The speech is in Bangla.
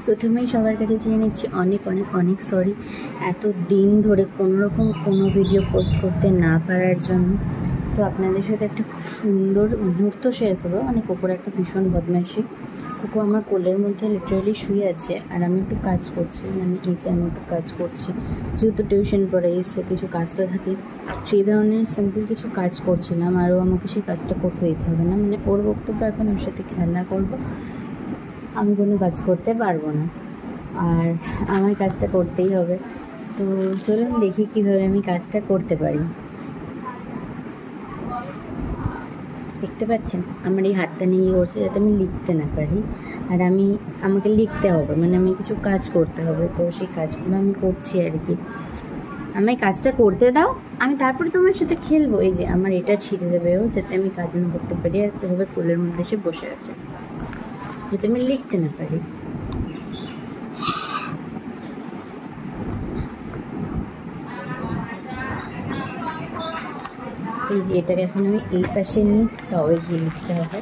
প্রথমেই সবার কাছে চেয়ে নিচ্ছি অনেক অনেক অনেক সরি এত দিন ধরে কোনোরকম কোনো ভিডিও পোস্ট করতে না পারার জন্য। তো আপনাদের সাথে একটা খুব সুন্দর মুহূর্ত শেয়ার করবো। মানে কুকুর একটা ভীষণ বদমাইশি। কুকুর আমার কোলের মধ্যে লিটারালি শুয়ে আছে আর আমি একটু কাজ করছি, মানে এই যে আমি একটু কাজ করছি, যেহেতু টিউশন পড়ে এসে কিছু কাজ তো থাকে, সেই ধরনের সিম্পল কিছু কাজ করছিলাম। আরও আমাকে সেই কাজটা করতে দিতে হবে না, মানে ওর বক্তব্য এখন ওর সাথে খেলা করবো, আমি কোনো কাজ করতে পারবো না আর আমার কাজটা করতেই হবে। তো চলুন দেখি কীভাবে আমি কাজটা করতে পারি। দেখতে পাচ্ছেন আমার এই হাতটা নিয়ে করছে যাতে আমি লিখতে না পারি, আর আমাকে লিখতে হবে, মানে আমি কিছু কাজ করতে হবে, তো সেই কাজগুলো আমি করছি আর কি। আমায় কাজটা করতে দাও, আমি তারপরে তোমার সাথে খেলবো। এই যে আমার এটা ছিঁড়ে দেবেও যাতে আমি কাজ না করতে পারি, আর এভাবে কোলের মধ্যে এসে বসে আছে যাতে আমি লিখতে না পারি। এই যে এটাকে এখন আমি এই পাশে নিই, তবে গিয়ে লিখতে হবে।